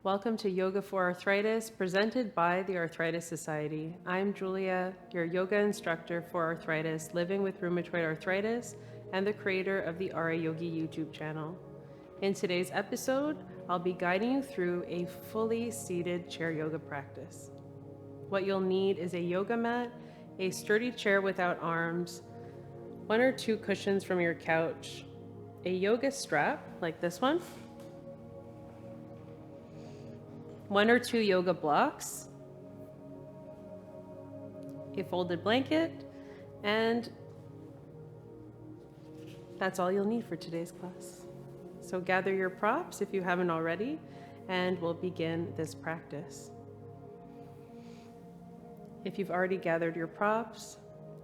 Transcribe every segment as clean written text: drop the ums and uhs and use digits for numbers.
Welcome to Yoga for Arthritis, presented by the Arthritis Society. I'm Julia, your yoga instructor for arthritis, living with rheumatoid arthritis, and the creator of the RA Yogi YouTube channel. In today's episode, I'll be guiding you through a fully seated chair yoga practice. What you'll need is a yoga mat, a sturdy chair without arms, 1 or 2 cushions from your couch, a yoga strap like this one, 1 or 2 yoga blocks, a folded blanket, and that's all you'll need for today's class. So gather your props if you haven't already, and we'll begin this practice. If you've already gathered your props,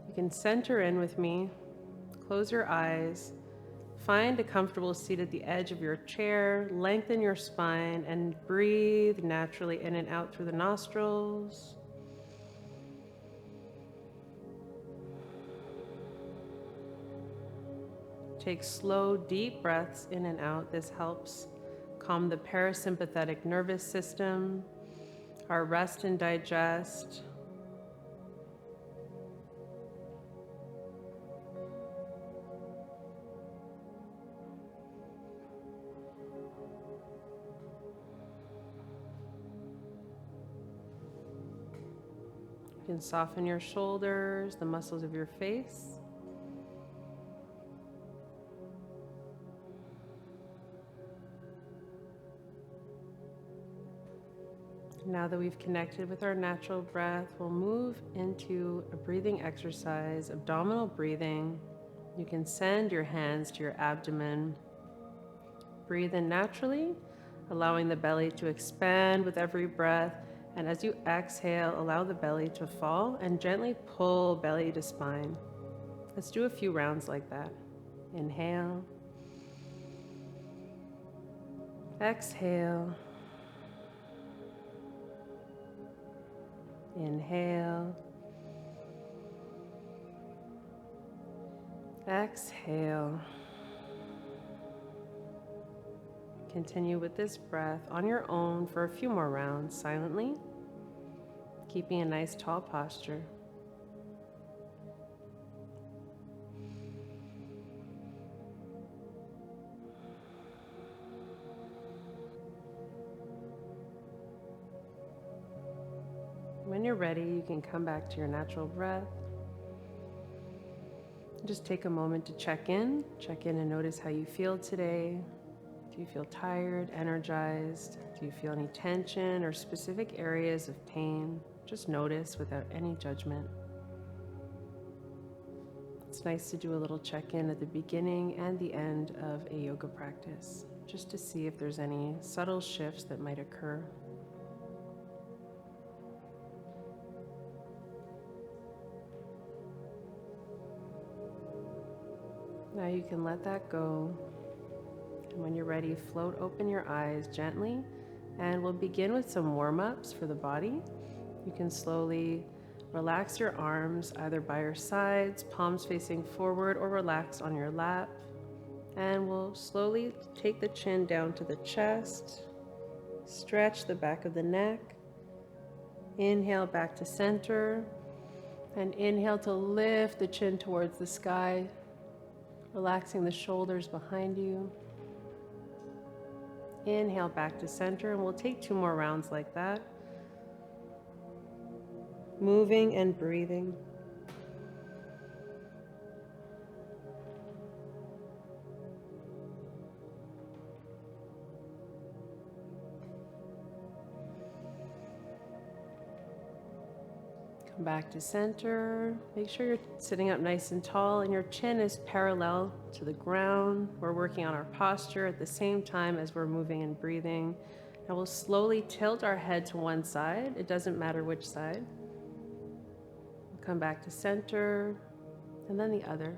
you can center in with me, close your eyes, find a comfortable seat at the edge of your chair, lengthen your spine, and breathe naturally in and out through the nostrils. Take slow, deep breaths in and out. This helps calm the parasympathetic nervous system, our rest and digest. You can soften your shoulders, the muscles of your face. Now that we've connected with our natural breath, we'll move into a breathing exercise, abdominal breathing. You can send your hands to your abdomen. Breathe in naturally, allowing the belly to expand with every breath. And as you exhale, allow the belly to fall and gently pull belly to spine. Let's do a few rounds like that. Inhale. Exhale. Inhale. Exhale. Continue with this breath on your own for a few more rounds silently, keeping a nice tall posture. When you're ready, you can come back to your natural breath. Just take a moment to check in and notice how you feel today. Do you feel tired, energized? Do you feel any tension or specific areas of pain? Just notice without any judgment. It's nice to do a little check-in at the beginning and the end of a yoga practice, just to see if there's any subtle shifts that might occur. Now you can let that go. And when you're ready, float open your eyes gently, and we'll begin with some warm-ups for the body. You can slowly relax your arms either by your sides, palms facing forward, or relax on your lap. And we'll slowly take the chin down to the chest, stretch the back of the neck, inhale back to center, and inhale to lift the chin towards the sky, relaxing the shoulders behind you. Inhale back to center, and we'll take 2 more rounds like that. Moving and breathing. Come back to center. Make sure you're sitting up nice and tall and your chin is parallel to the ground. We're working on our posture at the same time as we're moving and breathing. Now we'll slowly tilt our head to one side. It doesn't matter which side. We'll come back to center and then the other.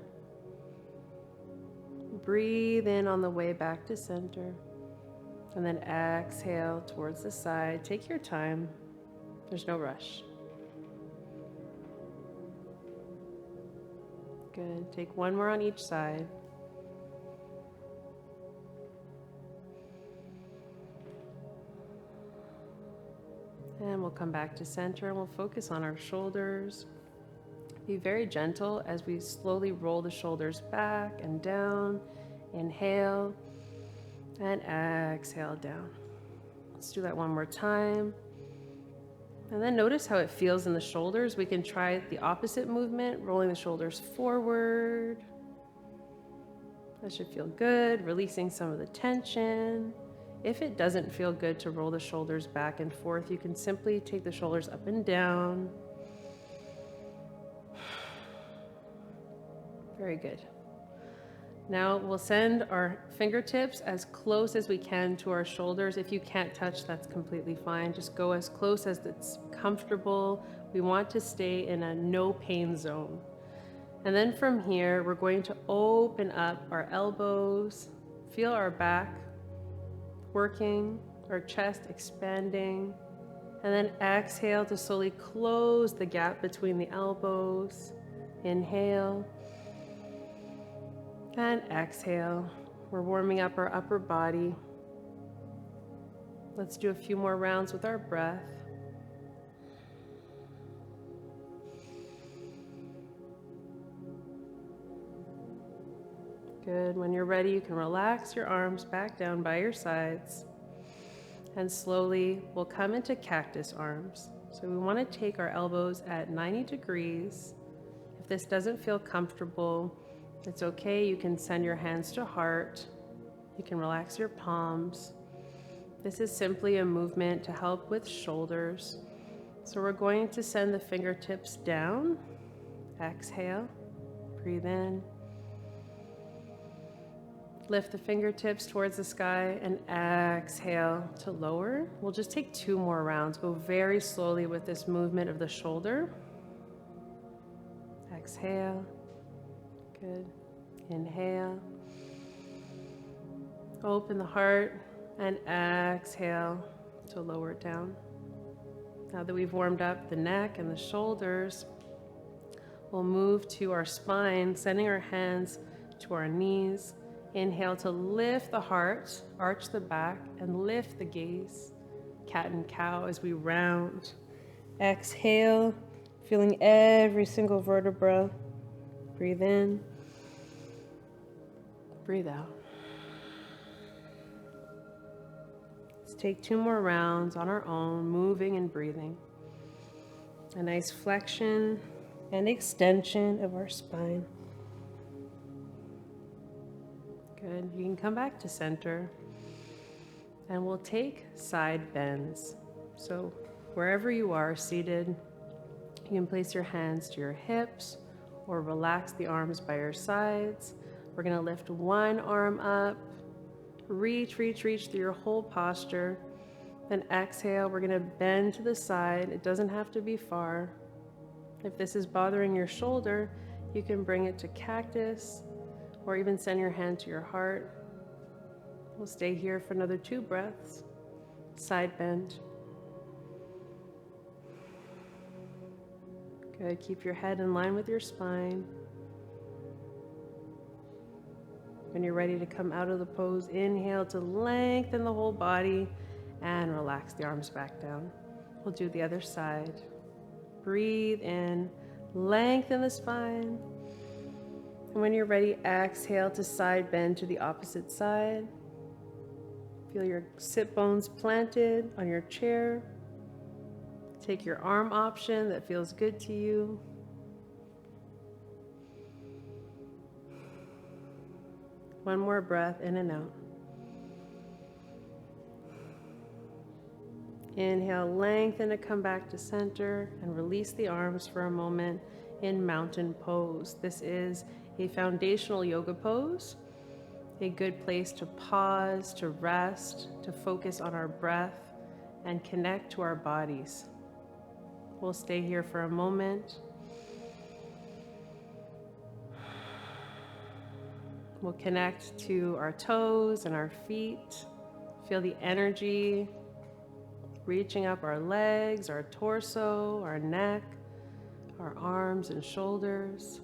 Breathe in on the way back to center and then exhale towards the side. Take your time. There's no rush. Good. Take 1 more on each side. And we'll come back to center and we'll focus on our shoulders. Be very gentle as we slowly roll the shoulders back and down. Inhale and exhale down. Let's do that one more time. And then notice how it feels in the shoulders. We can try the opposite movement, rolling the shoulders forward. That should feel good, releasing some of the tension. If it doesn't feel good to roll the shoulders back and forth, you can simply take the shoulders up and down. Very good. Now we'll send our fingertips as close as we can to our shoulders. If you can't touch, that's completely fine. Just go as close as it's comfortable. We want to stay in a no pain zone. And then from here, we're going to open up our elbows, feel our back working, our chest expanding, and then exhale to slowly close the gap between the elbows. Inhale. And exhale. We're warming up our upper body. Let's do a few more rounds with our breath. Good. When you're ready, you can relax your arms back down by your sides. And slowly, we'll come into cactus arms. So we want to take our elbows at 90 degrees. If this doesn't feel comfortable, it's okay. You can send your hands to heart. You can relax your palms. This is simply a movement to help with shoulders. So we're going to send the fingertips down. Exhale. Breathe in. Lift the fingertips towards the sky and exhale to lower. We'll just take 2 more rounds. Go very slowly with this movement of the shoulder. Exhale. Good. Inhale. Open the heart and exhale to lower it down. Now that we've warmed up the neck and the shoulders, we'll move to our spine, sending our hands to our knees. Inhale to lift the heart, arch the back, and lift the gaze. Cat and cow as we round. Exhale, feeling every single vertebra. Breathe in. Breathe out. Let's take 2 more rounds on our own, moving and breathing. A nice flexion and extension of our spine. Good. You can come back to center. And we'll take side bends. So wherever you are seated, you can place your hands to your hips or relax the arms by your sides. We're going to lift one arm up, reach through your whole posture. Then exhale, we're going to bend to the side. It doesn't have to be far. If this is bothering your shoulder, you can bring it to cactus or even send your hand to your heart. We'll stay here for another 2 breaths. Side bend. Good. Keep your head in line with your spine. When you're ready to come out of the pose, inhale to lengthen the whole body and relax the arms back down. We'll do the other side. Breathe in, lengthen the spine. And when you're ready, exhale to side bend to the opposite side. Feel your sit bones planted on your chair. Take your arm option that feels good to you. One more breath in and out. Inhale, lengthen to come back to center and release the arms for a moment in mountain pose. This is a foundational yoga pose, a good place to pause, to rest, to focus on our breath and connect to our bodies. We'll stay here for a moment. We'll connect to our toes and our feet. Feel the energy reaching up our legs, our torso, our neck, our arms and shoulders.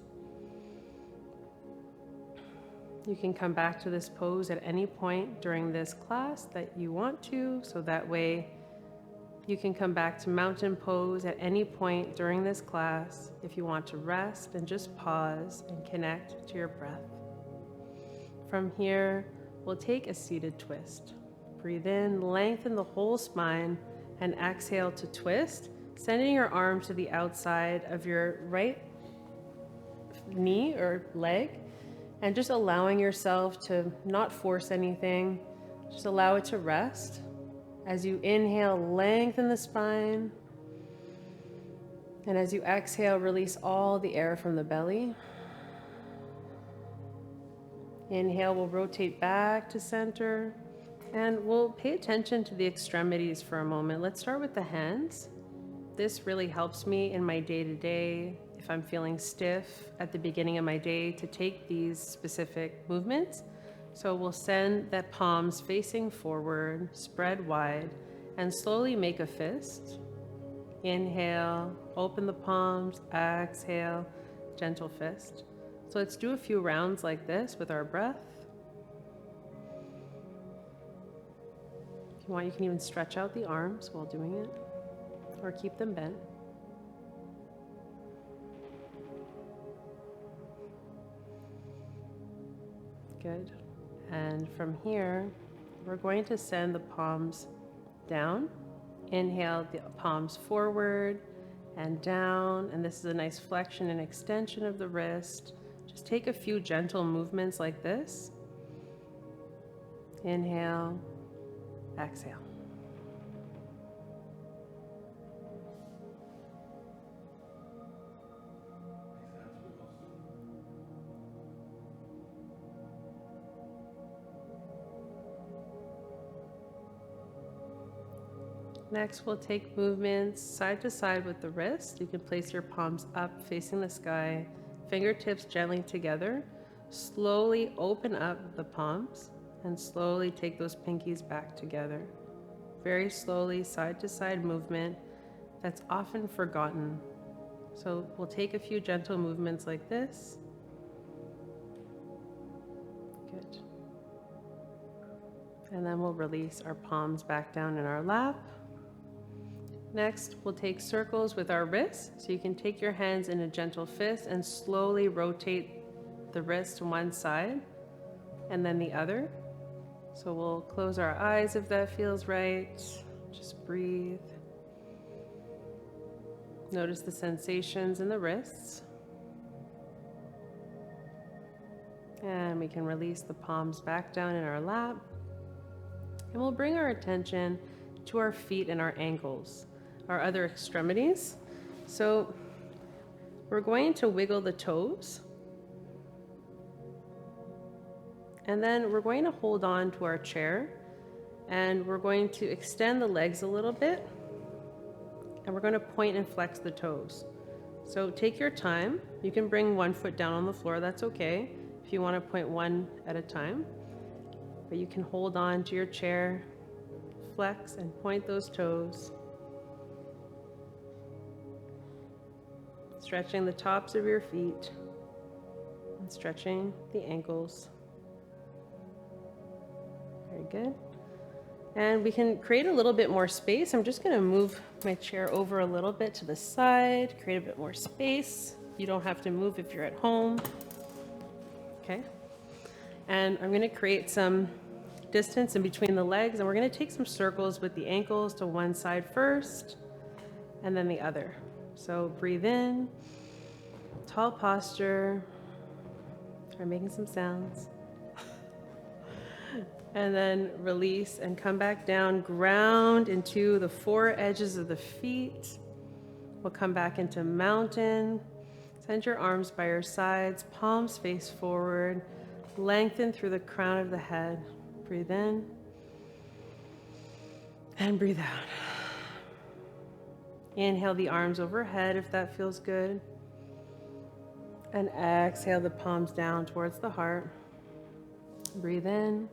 You can come back to this pose at any point during this class that you want to, so that way You can come back to mountain pose at any point during this class if you want to rest and just pause and connect to your breath. From here, we'll take a seated twist. Breathe in, lengthen the whole spine, and exhale to twist, sending your arm to the outside of your right knee or leg, and just allowing yourself to not force anything. Just allow it to rest. As you inhale, lengthen the spine. And as you exhale, release all the air from the belly. Inhale, we'll rotate back to center. And we'll pay attention to the extremities for a moment. Let's start with the hands. This really helps me in my day-to-day, if I'm feeling stiff at the beginning of my day, to take these specific movements. So we'll send the palms facing forward, spread wide, and slowly make a fist. Inhale, open the palms, exhale, gentle fist. So let's do a few rounds like this with our breath. If you want, you can even stretch out the arms while doing it, or keep them bent. Good. And from here, we're going to send the palms down. Inhale, the palms forward and down. And this is a nice flexion and extension of the wrist. Just take a few gentle movements like this. Inhale, exhale. Next, we'll take movements side to side with the wrist. You can place your palms up facing the sky, fingertips gently together. Slowly open up the palms and slowly take those pinkies back together. Very slowly, side to side movement that's often forgotten. So we'll take a few gentle movements like this. Good. And then we'll release our palms back down in our lap. Next, we'll take circles with our wrists. So you can take your hands in a gentle fist and slowly rotate the wrist to one side and then the other. So we'll close our eyes if that feels right. Just breathe. Notice the sensations in the wrists. And we can release the palms back down in our lap. And we'll bring our attention to our feet and our ankles, our other extremities. So we're going to wiggle the toes. And then we're going to hold on to our chair and we're going to extend the legs a little bit and we're going to point and flex the toes. So take your time. You can bring one foot down on the floor, that's okay, if you want to point one at a time. But you can hold on to your chair, flex and point those toes. Stretching the tops of your feet and stretching the ankles. Very good. And we can create a little bit more space. I'm just going to move my chair over a little bit to the side, create a bit more space. You don't have to move if you're at home. Okay. And I'm going to create some distance in between the legs, and we're going to take some circles with the ankles to one side first and then the other. So breathe in, tall posture, try making some sounds. And then release and come back down, ground into the four edges of the feet. We'll come back into mountain. Send your arms by your sides, palms face forward, lengthen through the crown of the head. Breathe in and breathe out. Inhale the arms overhead if that feels good. And exhale the palms down towards the heart. Breathe in.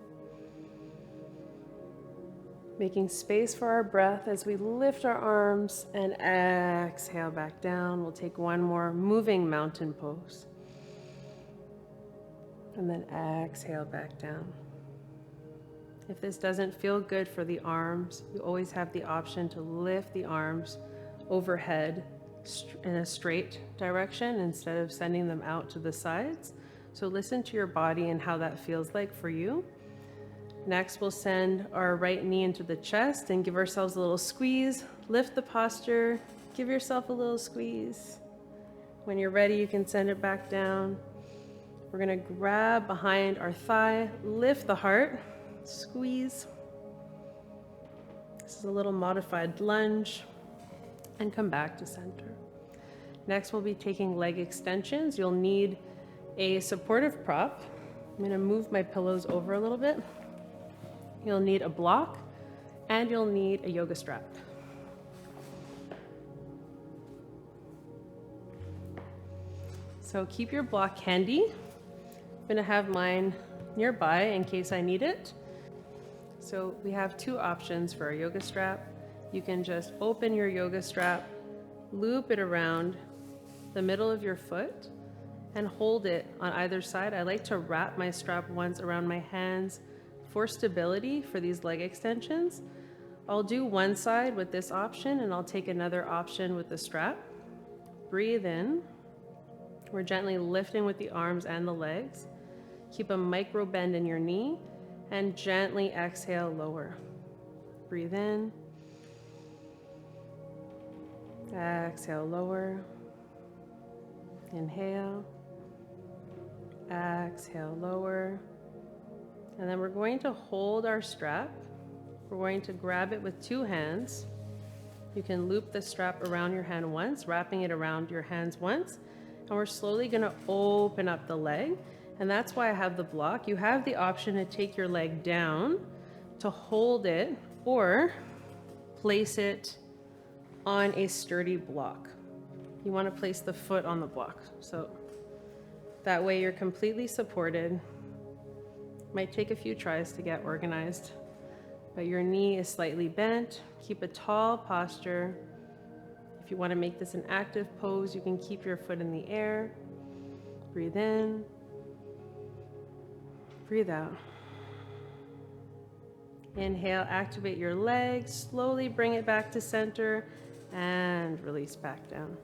Making space for our breath as we lift our arms and exhale back down. We'll take one more moving mountain pose. And then exhale back down. If this doesn't feel good for the arms, you always have the option to lift the arms overhead in a straight direction instead of sending them out to the sides. So listen to your body and how that feels like for you. Next, we'll send our right knee into the chest and give ourselves a little squeeze. Lift the posture, give yourself a little squeeze. When you're ready, you can send it back down. We're gonna grab behind our thigh, lift the heart, squeeze. This is a little modified lunge, and come back to center. Next, we'll be taking leg extensions. You'll need a supportive prop. I'm gonna move my pillows over a little bit. You'll need a block, and you'll need a yoga strap. So keep your block handy. I'm gonna have mine nearby in case I need it. So we have two options for our yoga strap. You can just open your yoga strap, loop it around the middle of your foot, and hold it on either side. I like to wrap my strap once around my hands for stability for these leg extensions. I'll do one side with this option and I'll take another option with the strap. Breathe in. We're gently lifting with the arms and the legs. Keep a micro bend in your knee and gently exhale, lower. Breathe in. Exhale, lower. Inhale. Exhale, lower. And then we're going to hold our strap. We're going to grab it with two hands. You can loop the strap around your hand once, wrapping it around your hands once. And we're slowly gonna open up the leg. And that's why I have the block. You have the option to take your leg down, to hold it, or place it on a sturdy block. You wanna place the foot on the block. So that way you're completely supported. Might take a few tries to get organized, but your knee is slightly bent. Keep a tall posture. If you want to make this an active pose, you can keep your foot in the air. Breathe in. Breathe out. Inhale, activate your legs. Slowly bring it back to center and release back down.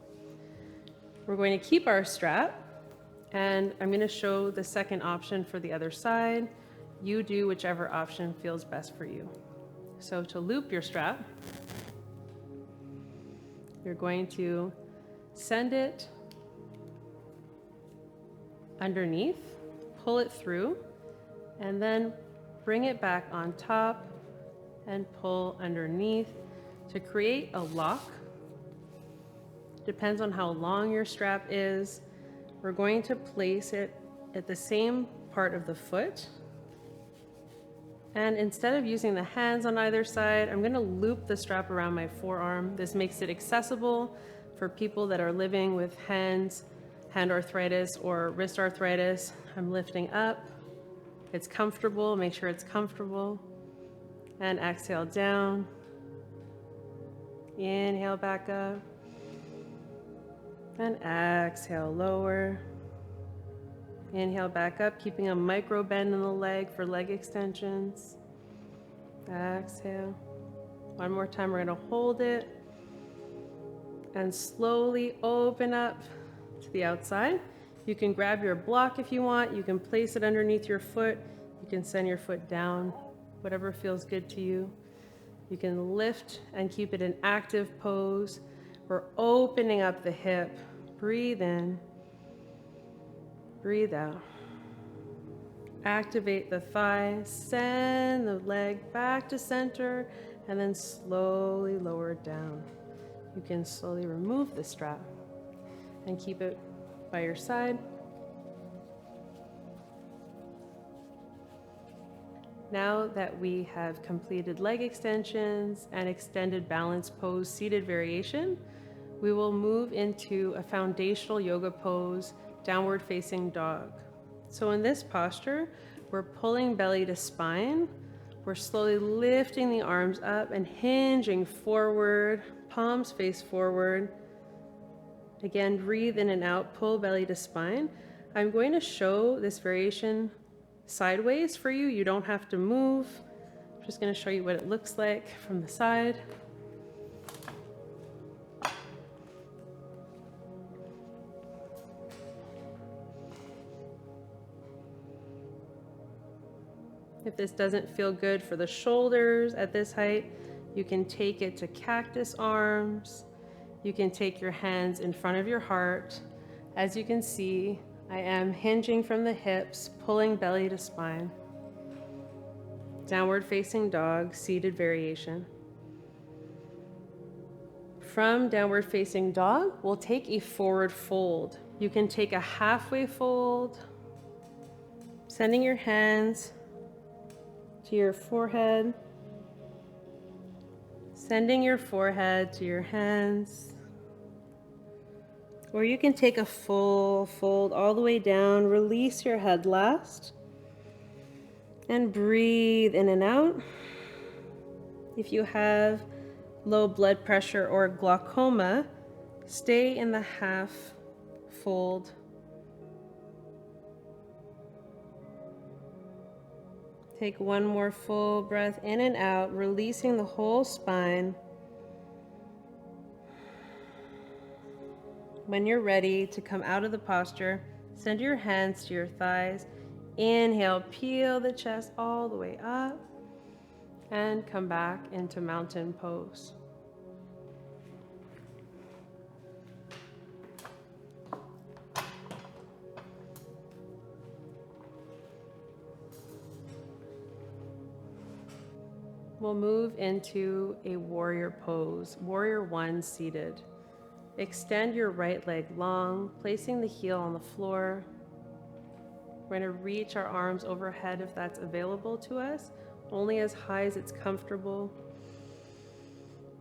We're going to keep our strap. And I'm going to show the second option for the other side. You do whichever option feels best for you. So to loop your strap, you're going to send it underneath, pull it through, and then bring it back on top and pull underneath to create a lock. Depends on how long your strap is. We're going to place it at the same part of the foot. And instead of using the hands on either side, I'm going to loop the strap around my forearm. This makes it accessible for people that are living with hand arthritis or wrist arthritis. I'm lifting up. It's comfortable. Make sure it's comfortable. And exhale down. Inhale back up. And exhale, lower. Inhale back up, keeping a micro bend in the leg for leg extensions. Exhale. One more time, we're gonna hold it and slowly open up to the outside. You can grab your block if you want. You can place it underneath your foot. You can send your foot down, whatever feels good to you. You can lift and keep it an active pose. We're opening up the hip. Breathe in. Breathe out. Activate the thigh. Send the leg back to center and then slowly lower it down. You can slowly remove the strap and keep it by your side. Now that we have completed leg extensions and extended balance pose seated variation, we will move into a foundational yoga pose, downward facing dog. So in this posture, we're pulling belly to spine. We're slowly lifting the arms up and hinging forward, palms face forward. Again, breathe in and out, pull belly to spine. I'm going to show this variation sideways for you. You don't have to move. Just going to show you what it looks like from the side. If this doesn't feel good for the shoulders at this height, you can take it to cactus arms. You can take your hands in front of your heart. As you can see, I am hinging from the hips, pulling belly to spine. Downward facing dog, seated variation. From downward facing dog, we'll take a forward fold. You can take a halfway fold, sending your hands to your forehead, sending your forehead to your hands. Or you can take a full fold all the way down, release your head last, and breathe in and out. If you have low blood pressure or glaucoma, stay in the half fold. Take one more full breath in and out, releasing the whole spine. When you're ready to come out of the posture, send your hands to your thighs. Inhale, peel the chest all the way up, and come back into mountain pose. We'll move into a warrior pose, warrior one seated. Extend your right leg long, placing the heel on the floor. We're going to reach our arms overhead if that's available to us, only as high as it's comfortable.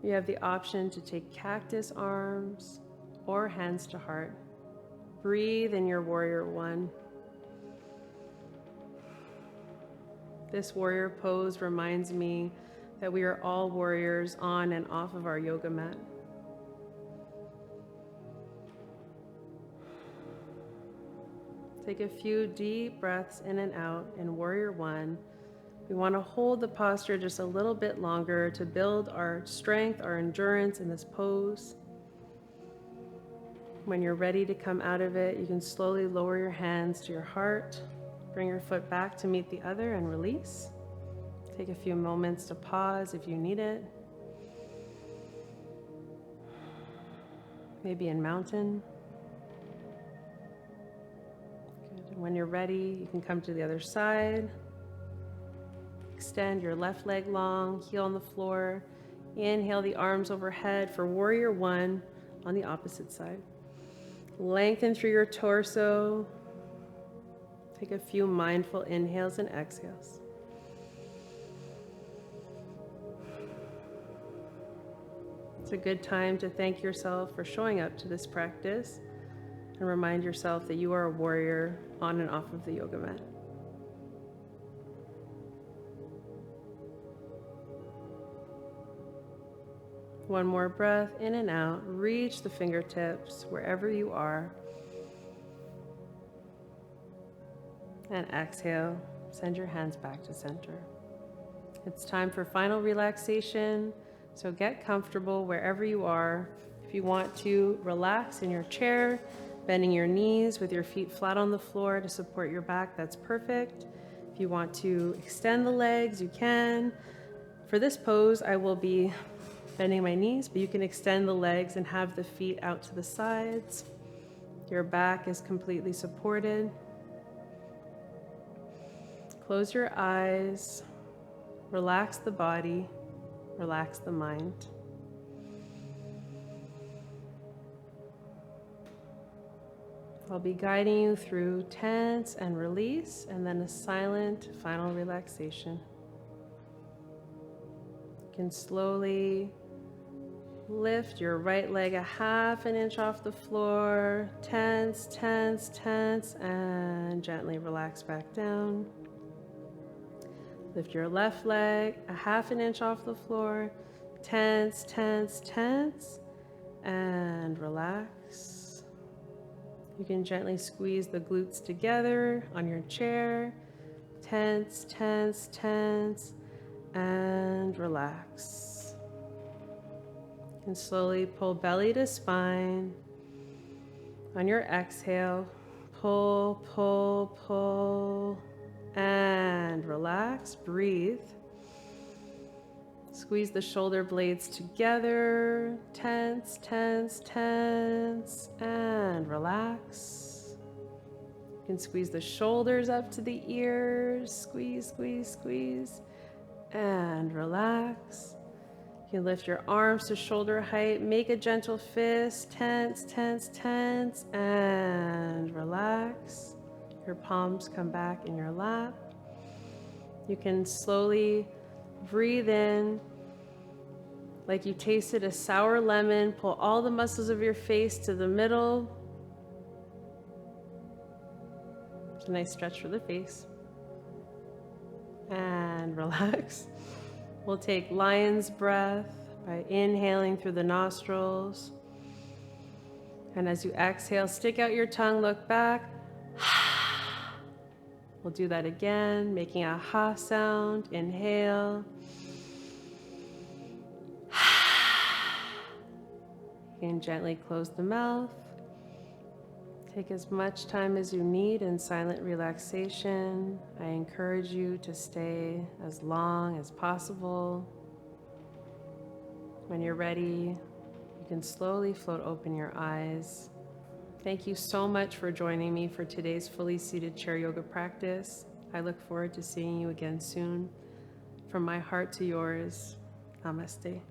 You have the option to take cactus arms or hands to heart. Breathe in your warrior one. This warrior pose reminds me that we are all warriors on and off of our yoga mat. Take a few deep breaths in and out in warrior one. We want to hold the posture just a little bit longer to build our strength, our endurance in this pose. When you're ready to come out of it, you can slowly lower your hands to your heart. Bring your foot back to meet the other and release. Take a few moments to pause if you need it. Maybe in mountain. Good. When you're ready, you can come to the other side. Extend your left leg long, heel on the floor. Inhale the arms overhead for warrior one on the opposite side. Lengthen through your torso. Take a few mindful inhales and exhales. It's a good time to thank yourself for showing up to this practice and remind yourself that you are a warrior on and off of the yoga mat. One more breath in and out. Reach the fingertips wherever you are. And exhale, send your hands back to center. It's time for final relaxation, so get comfortable wherever you are. If you want to relax in your chair, bending your knees with your feet flat on the floor to support your back, that's perfect. If you want to extend the legs, you can. For this pose, I will be bending my knees, but you can extend the legs and have the feet out to the sides. Your back is completely supported. Close your eyes, relax the body, relax the mind. I'll be guiding you through tense and release, and then a silent final relaxation. You can slowly lift your right leg a half an inch off the floor, tense, tense, tense, and gently relax back down. Lift your left leg a half an inch off the floor, tense, tense, tense, and relax. You can gently squeeze the glutes together on your chair, tense, tense, tense, and relax. And slowly pull belly to spine. On your exhale, pull, pull, pull, and relax. Breathe. Squeeze the shoulder blades together. Tense, tense, tense, and relax. You can squeeze the shoulders up to the ears. Squeeze, squeeze, squeeze, and relax. You can lift your arms to shoulder height. Make a gentle fist. Tense, tense, tense, and relax. Your palms come back in your lap. You can slowly breathe in like you tasted a sour lemon. Pull all the muscles of your face to the middle. It's a nice stretch for the face. And relax. We'll take lion's breath by inhaling through the nostrils. And as you exhale, stick out your tongue, look back. We'll do that again, making a ha sound. Inhale. You can gently close the mouth. Take as much time as you need in silent relaxation. I encourage you to stay as long as possible. When you're ready, you can slowly float open your eyes. Thank you so much for joining me for today's fully seated chair yoga practice. I look forward to seeing you again soon. From my heart to yours, namaste.